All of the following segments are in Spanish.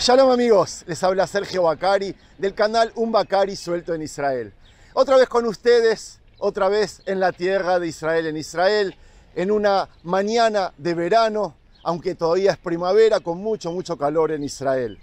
Shalom amigos, les habla Sergio Bacari del canal Un Bacari Suelto en Israel. Otra vez con ustedes, otra vez en la tierra de Israel, en una mañana de verano, aunque todavía es primavera, con mucho calor en Israel.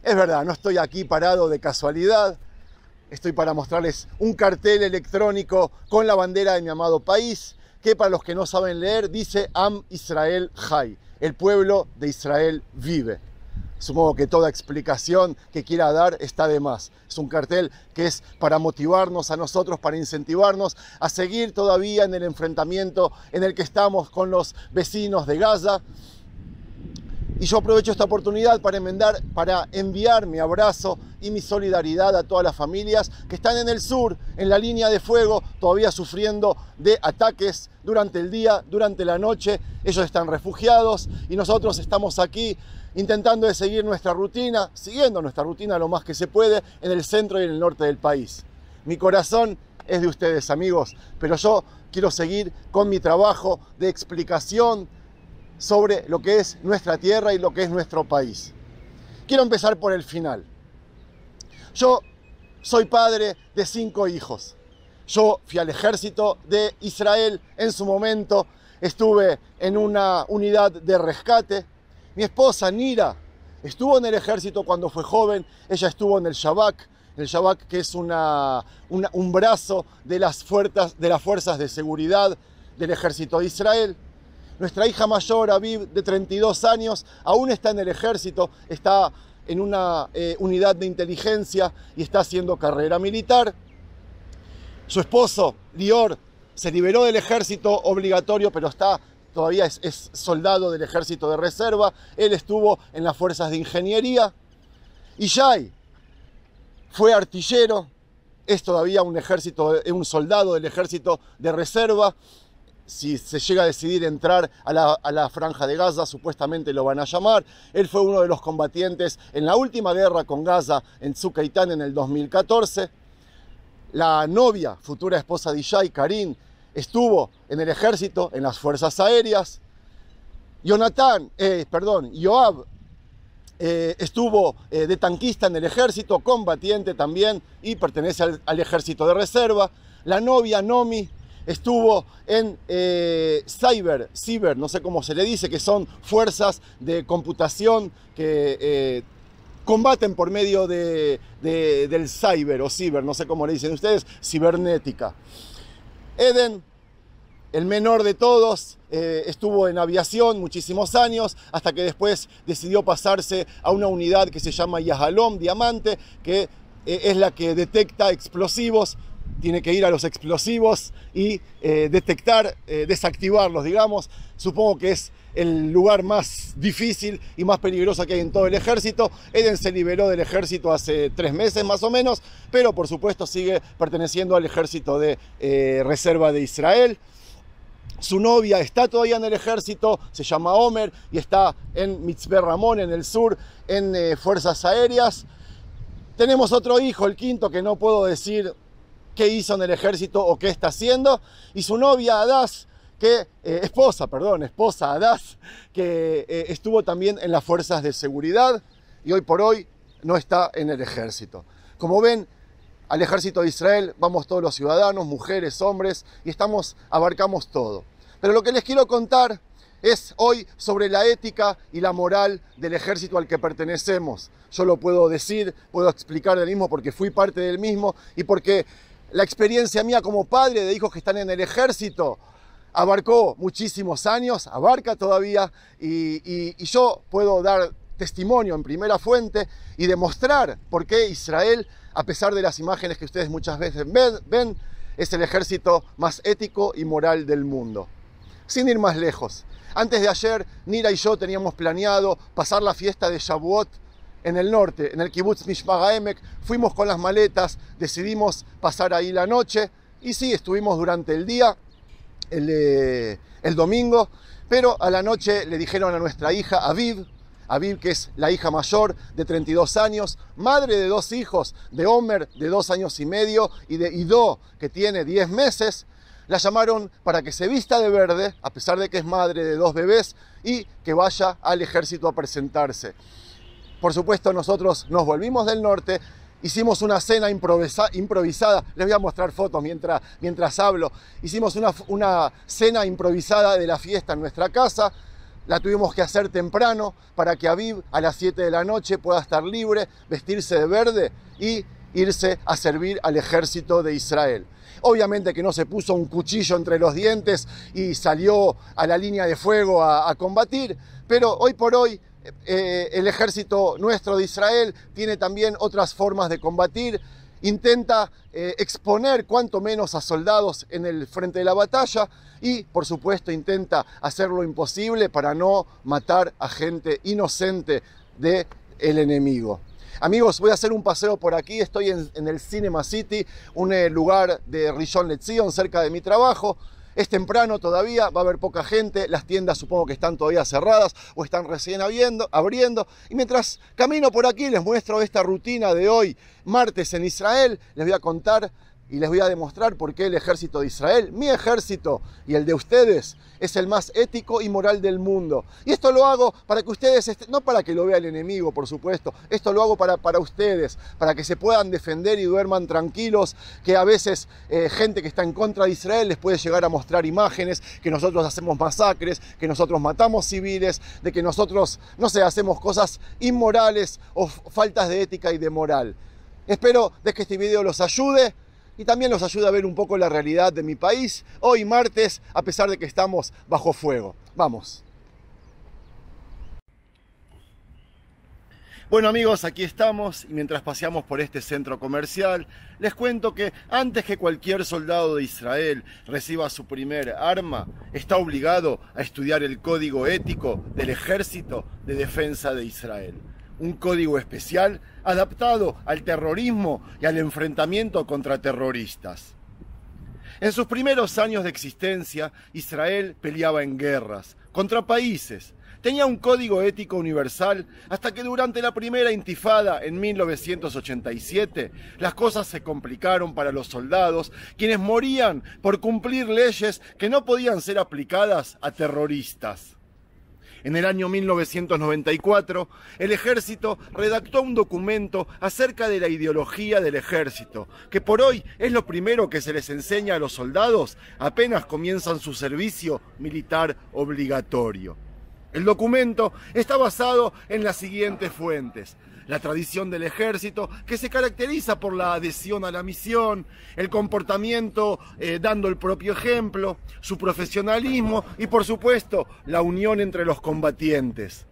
Es verdad, no estoy aquí parado de casualidad, estoy para mostrarles un cartel electrónico con la bandera de mi amado país, que para los que no saben leer dice Am Israel Chai, el pueblo de Israel vive. Supongo que toda explicación que quiera dar está de más. Es un cartel que es para motivarnos a nosotros, para incentivarnos a seguir todavía en el enfrentamiento en el que estamos con los vecinos de Gaza. Y yo aprovecho esta oportunidad para enviar mi abrazo y mi solidaridad a todas las familias que están en el sur, en la línea de fuego, todavía sufriendo de ataques durante el día, durante la noche. Ellos están refugiados y nosotros estamos aquí intentando de seguir nuestra rutina, siguiendo nuestra rutina lo más que se puede en el centro y en el norte del país. Mi corazón es de ustedes, amigos, pero yo quiero seguir con mi trabajo de explicación sobre lo que es nuestra tierra y lo que es nuestro país. Quiero empezar por el final. Yo soy padre de 5 hijos. Yo fui al ejército de Israel en su momento, estuve en una unidad de rescate. Mi esposa, Nira, estuvo en el ejército cuando fue joven. Ella estuvo en el Shabak que es un brazo de las fuerzas de seguridad del ejército de Israel. Nuestra hija mayor, Aviv, de 32 años, aún está en el ejército, está en una unidad de inteligencia y está haciendo carrera militar. Su esposo, Lior, se liberó del ejército obligatorio, pero todavía es soldado del ejército de reserva. Él estuvo en las fuerzas de ingeniería. Y Shai fue artillero, es todavía un soldado del ejército de reserva. Si se llega a decidir entrar a la franja de Gaza, supuestamente lo van a llamar. Él fue uno de los combatientes en la última guerra con Gaza en Tzuk Eitan en el 2014. La novia, futura esposa de Shai, Karin, estuvo en el ejército, en las fuerzas aéreas. Yoav estuvo de tanquista en el ejército, combatiente también, y pertenece al ejército de reserva. La novia, Nomi, estuvo en cyber, no sé cómo se le dice, que son fuerzas de computación que combaten por medio del cyber o ciber, no sé cómo le dicen ustedes, cibernética. Eden, el menor de todos, estuvo en aviación muchísimos años, hasta que después decidió pasarse a una unidad que se llama Yahalom, Diamante, que es la que detecta explosivos. Tiene que ir a los explosivos y desactivarlos, digamos. Supongo que es el lugar más difícil y más peligroso que hay en todo el ejército. Eden se liberó del ejército hace 3 meses más o menos, pero por supuesto sigue perteneciendo al ejército de reserva de Israel. Su novia está todavía en el ejército, se llama Omer, y está en Mitzpe Ramón, en el sur, en fuerzas aéreas. Tenemos otro hijo, el quinto, que no puedo decir qué hizo en el ejército o qué está haciendo, y su novia Adás, esposa Adás, que estuvo también en las fuerzas de seguridad y hoy por hoy no está en el ejército. Como ven, al ejército de Israel vamos todos los ciudadanos, mujeres, hombres, y abarcamos todo. Pero lo que les quiero contar es hoy sobre la ética y la moral del ejército al que pertenecemos. Yo lo puedo decir, puedo explicar del mismo porque fui parte del mismo y porque la experiencia mía como padre de hijos que están en el ejército abarcó muchísimos años, abarca todavía, y yo puedo dar testimonio en primera fuente y demostrar por qué Israel, a pesar de las imágenes que ustedes muchas veces ven, es el ejército más ético y moral del mundo. Sin ir más lejos, antes de ayer, Nira y yo teníamos planeado pasar la fiesta de Shavuot en el norte, en el kibutz Mishpah Emek. Fuimos con las maletas, decidimos pasar ahí la noche, y sí, estuvimos durante el día, el domingo, pero a la noche le dijeron a nuestra hija Aviv, que es la hija mayor de 32 años, madre de 2 hijos, de Omer de 2 años y medio y de Ido, que tiene 10 meses, la llamaron para que se vista de verde, a pesar de que es madre de 2 bebés, y que vaya al ejército a presentarse. por supuesto, nosotros nos volvimos del norte. Hicimos una cena improvisada. Les voy a mostrar fotos mientras hablo. Hicimos una cena improvisada de la fiesta en nuestra casa. La tuvimos que hacer temprano para que Aviv a las 7 de la noche pueda estar libre, vestirse de verde y irse a servir al ejército de Israel. Obviamente que no se puso un cuchillo entre los dientes y salió a la línea de fuego a combatir, pero hoy por hoy el ejército nuestro de Israel tiene también otras formas de combatir. Intenta exponer cuanto menos a soldados en el frente de la batalla y, por supuesto, intenta hacer lo imposible para no matar a gente inocente del enemigo. Amigos, voy a hacer un paseo por aquí. Estoy en el Cinema City, un lugar de Rishon LeZion, cerca de mi trabajo. Es temprano todavía, va a haber poca gente, las tiendas supongo que están todavía cerradas o están recién abriendo. Y mientras camino por aquí les muestro esta rutina de hoy, martes en Israel, les voy a contar y les voy a demostrar por qué el ejército de Israel, mi ejército y el de ustedes, es el más ético y moral del mundo. Y esto lo hago para que ustedes, no para que lo vea el enemigo, por supuesto, esto lo hago para ustedes, para que se puedan defender y duerman tranquilos, que a veces gente que está en contra de Israel les puede llegar a mostrar imágenes, que nosotros hacemos masacres, que nosotros matamos civiles, de que nosotros, no sé, hacemos cosas inmorales o faltas de ética y de moral. Espero de que este video los ayude y también los ayuda a ver un poco la realidad de mi país, hoy martes, a pesar de que estamos bajo fuego. Vamos. Bueno amigos, aquí estamos y mientras paseamos por este centro comercial, les cuento que antes que cualquier soldado de Israel reciba su primer arma, está obligado a estudiar el código ético del Ejército de Defensa de Israel. Un código especial adaptado al terrorismo y al enfrentamiento contra terroristas. En sus primeros años de existencia, Israel peleaba en guerras contra países. Tenía un código ético universal hasta que durante la primera intifada en 1987 las cosas se complicaron para los soldados, quienes morían por cumplir leyes que no podían ser aplicadas a terroristas. En el año 1994, el ejército redactó un documento acerca de la ideología del ejército, que por hoy es lo primero que se les enseña a los soldados apenas comienzan su servicio militar obligatorio. El documento está basado en las siguientes fuentes: la tradición del ejército, que se caracteriza por la adhesión a la misión, el comportamiento dando el propio ejemplo, su profesionalismo y, por supuesto, la unión entre los combatientes.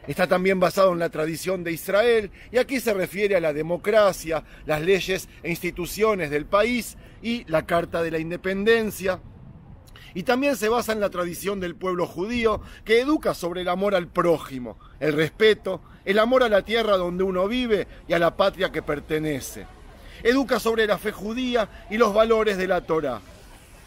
Está también basado en la tradición de Israel y aquí se refiere a la democracia, las leyes e instituciones del país y la Carta de la Independencia. Y también se basa en la tradición del pueblo judío, que educa sobre el amor al prójimo, el respeto, el amor a la tierra donde uno vive y a la patria que pertenece. Educa sobre la fe judía y los valores de la Torá.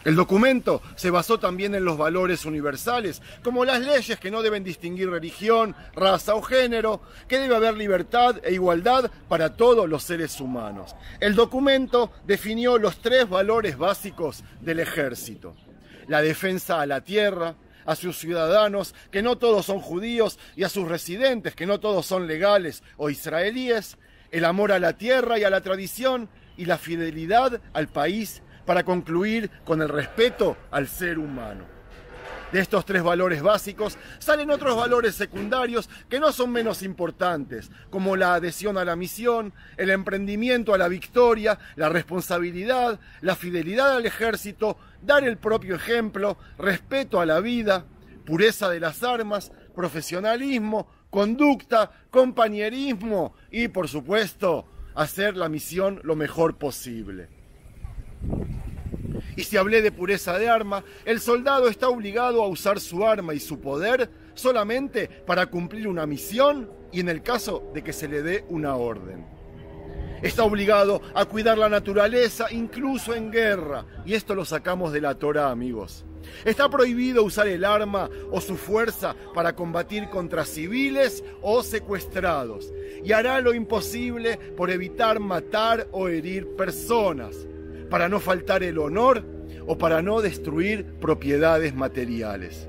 El documento se basó también en los valores universales, como las leyes que no deben distinguir religión, raza o género, que debe haber libertad e igualdad para todos los seres humanos. El documento definió los 3 valores básicos del ejército: la defensa a la tierra, a sus ciudadanos, que no todos son judíos, y a sus residentes, que no todos son legales o israelíes, el amor a la tierra y a la tradición, y la fidelidad al país, para concluir con el respeto al ser humano. De estos 3 valores básicos salen otros valores secundarios que no son menos importantes, como la adhesión a la misión, el emprendimiento a la victoria, la responsabilidad, la fidelidad al ejército, dar el propio ejemplo, respeto a la vida, pureza de las armas, profesionalismo, conducta, compañerismo y, por supuesto, hacer la misión lo mejor posible. Y si hablé de pureza de arma, el soldado está obligado a usar su arma y su poder solamente para cumplir una misión y en el caso de que se le dé una orden. Está obligado a cuidar la naturaleza incluso en guerra, y esto lo sacamos de la Torá, amigos. Está prohibido usar el arma o su fuerza para combatir contra civiles o secuestrados, y hará lo imposible por evitar matar o herir personas, para no faltar el honor o para no destruir propiedades materiales.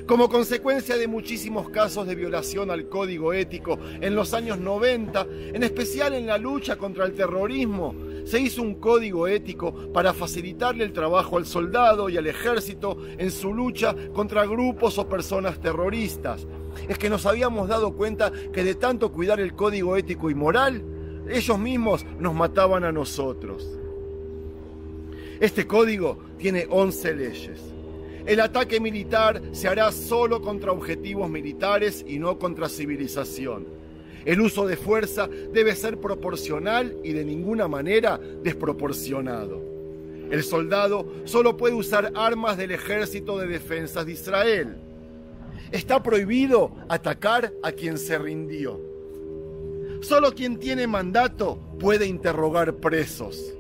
Como consecuencia de muchísimos casos de violación al código ético en los años 90, en especial en la lucha contra el terrorismo, se hizo un código ético para facilitarle el trabajo al soldado y al ejército en su lucha contra grupos o personas terroristas. Es que nos habíamos dado cuenta que de tanto cuidar el código ético y moral, ellos mismos nos mataban a nosotros. Este código tiene 11 leyes. El ataque militar se hará solo contra objetivos militares y no contra civilización. El uso de fuerza debe ser proporcional y de ninguna manera desproporcionado. El soldado solo puede usar armas del Ejército de Defensa de Israel. Está prohibido atacar a quien se rindió. Solo quien tiene mandato puede interrogar presos.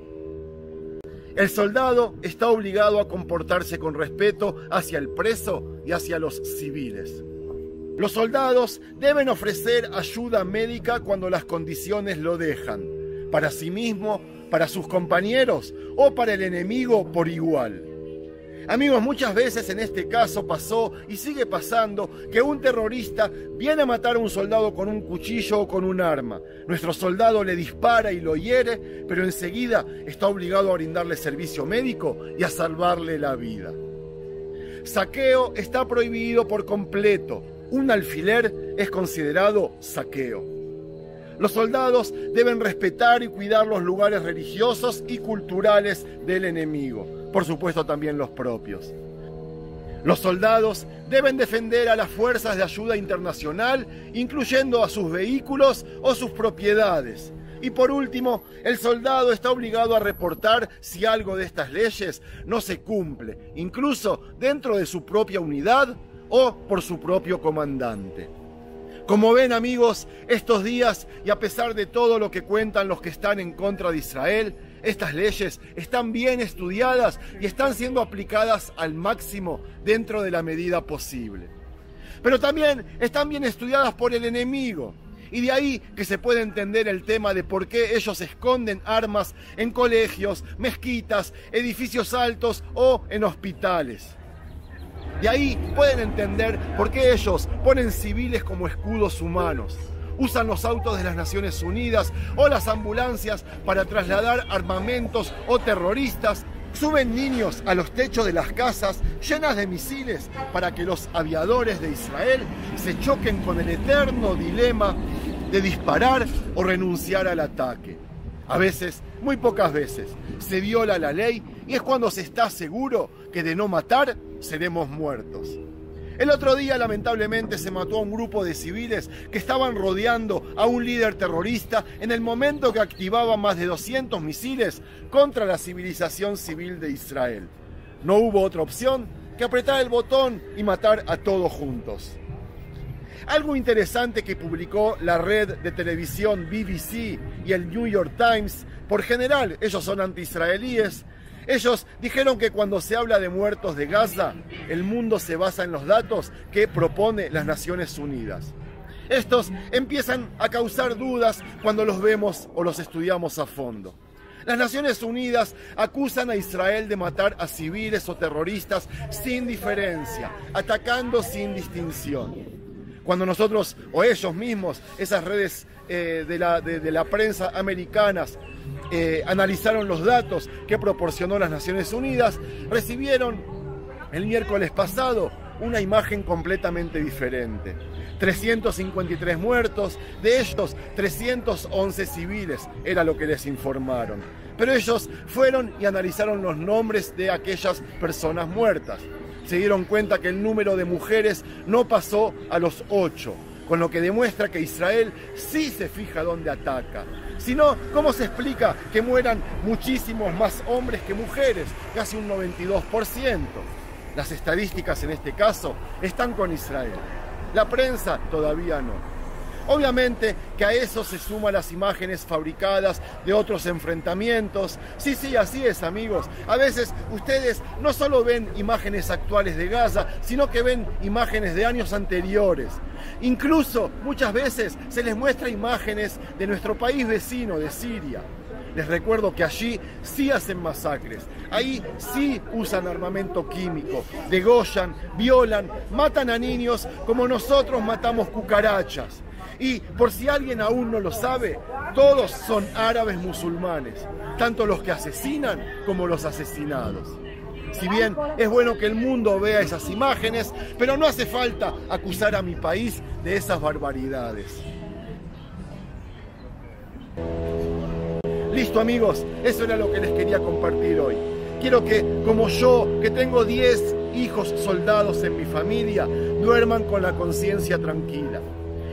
El soldado está obligado a comportarse con respeto hacia el preso y hacia los civiles. Los soldados deben ofrecer ayuda médica cuando las condiciones lo dejan, para sí mismo, para sus compañeros o para el enemigo por igual. Amigos, muchas veces en este caso pasó y sigue pasando que un terrorista viene a matar a un soldado con un cuchillo o con un arma. Nuestro soldado le dispara y lo hiere, pero enseguida está obligado a brindarle servicio médico y a salvarle la vida. Saqueo está prohibido por completo. Un alfiler es considerado saqueo. Los soldados deben respetar y cuidar los lugares religiosos y culturales del enemigo, por supuesto también los propios. Los soldados deben defender a las fuerzas de ayuda internacional, incluyendo a sus vehículos o sus propiedades. Y por último, el soldado está obligado a reportar si algo de estas leyes no se cumple, incluso dentro de su propia unidad o por su propio comandante. Como ven, amigos, estos días, y a pesar de todo lo que cuentan los que están en contra de Israel, estas leyes están bien estudiadas y están siendo aplicadas al máximo dentro de la medida posible. Pero también están bien estudiadas por el enemigo. Y de ahí que se puede entender el tema de por qué ellos esconden armas en colegios, mezquitas, edificios altos o en hospitales. De ahí pueden entender por qué ellos ponen civiles como escudos humanos, usan los autos de las Naciones Unidas o las ambulancias para trasladar armamentos o terroristas, suben niños a los techos de las casas llenas de misiles para que los aviadores de Israel se choquen con el eterno dilema de disparar o renunciar al ataque. A veces, muy pocas veces, se viola la ley y es cuando se está seguro que de no matar seremos muertos. El otro día, lamentablemente, se mató a un grupo de civiles que estaban rodeando a un líder terrorista en el momento que activaba más de 200 misiles contra la civilización civil de Israel. No hubo otra opción que apretar el botón y matar a todos juntos. Algo interesante que publicó la red de televisión BBC y el New York Times, por general ellos son anti-israelíes, ellos dijeron que cuando se habla de muertos de Gaza, el mundo se basa en los datos que propone las Naciones Unidas. Estos empiezan a causar dudas cuando los vemos o los estudiamos a fondo. Las Naciones Unidas acusan a Israel de matar a civiles o terroristas sin diferencia, atacando sin distinción. Cuando nosotros, o ellos mismos, esas redes de la prensa americanas, analizaron los datos que proporcionó las Naciones Unidas, recibieron el miércoles pasado una imagen completamente diferente. 353 muertos, de ellos 311 civiles, era lo que les informaron. Pero ellos fueron y analizaron los nombres de aquellas personas muertas. Se dieron cuenta que el número de mujeres no pasó a los 8, con lo que demuestra que Israel sí se fija dónde ataca. Si no, ¿cómo se explica que mueran muchísimos más hombres que mujeres? Casi un 92%. Las estadísticas en este caso están con Israel. La prensa todavía no. Obviamente que a eso se suman las imágenes fabricadas de otros enfrentamientos. Sí, así es, amigos. A veces ustedes no solo ven imágenes actuales de Gaza, sino que ven imágenes de años anteriores. Incluso muchas veces se les muestra imágenes de nuestro país vecino, de Siria. Les recuerdo que allí sí hacen masacres, ahí sí usan armamento químico, degollan, violan, matan a niños como nosotros matamos cucarachas. Y por si alguien aún no lo sabe, todos son árabes musulmanes, tanto los que asesinan como los asesinados. Si bien es bueno que el mundo vea esas imágenes, pero no hace falta acusar a mi país de esas barbaridades. Listo, amigos, eso era lo que les quería compartir hoy. Quiero que, como yo, que tengo 10 hijos soldados en mi familia, duerman con la conciencia tranquila.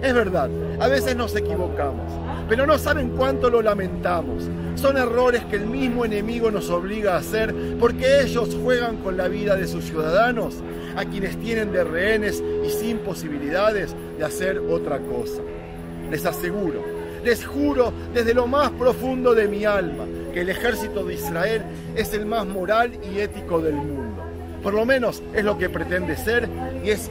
Es verdad, a veces nos equivocamos, pero no saben cuánto lo lamentamos. Son errores que el mismo enemigo nos obliga a hacer porque ellos juegan con la vida de sus ciudadanos, a quienes tienen de rehenes y sin posibilidades de hacer otra cosa. Les aseguro, les juro desde lo más profundo de mi alma que el ejército de Israel es el más moral y ético del mundo. Por lo menos es lo que pretende ser y es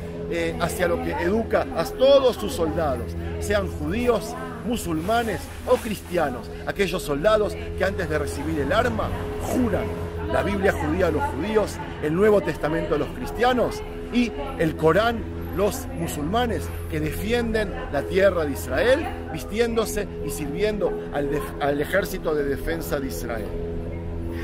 hacia lo que educa a todos sus soldados, sean judíos, musulmanes o cristianos, aquellos soldados que antes de recibir el arma juran la Biblia judía a los judíos, el Nuevo Testamento a los cristianos y el Corán los musulmanes que defienden la tierra de Israel, vistiéndose y sirviendo al ejército de defensa de Israel.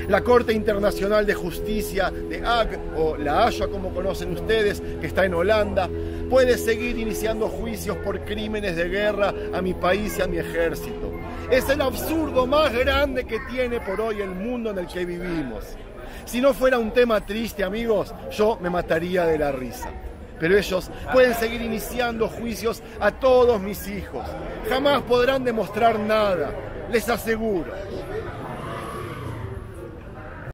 La Corte Internacional de Justicia de Haag, o la Haya como conocen ustedes, que está en Holanda, puede seguir iniciando juicios por crímenes de guerra a mi país y a mi ejército. Es el absurdo más grande que tiene por hoy el mundo en el que vivimos. Si no fuera un tema triste, amigos, yo me mataría de la risa. Pero ellos pueden seguir iniciando juicios a todos mis hijos. Jamás podrán demostrar nada, les aseguro.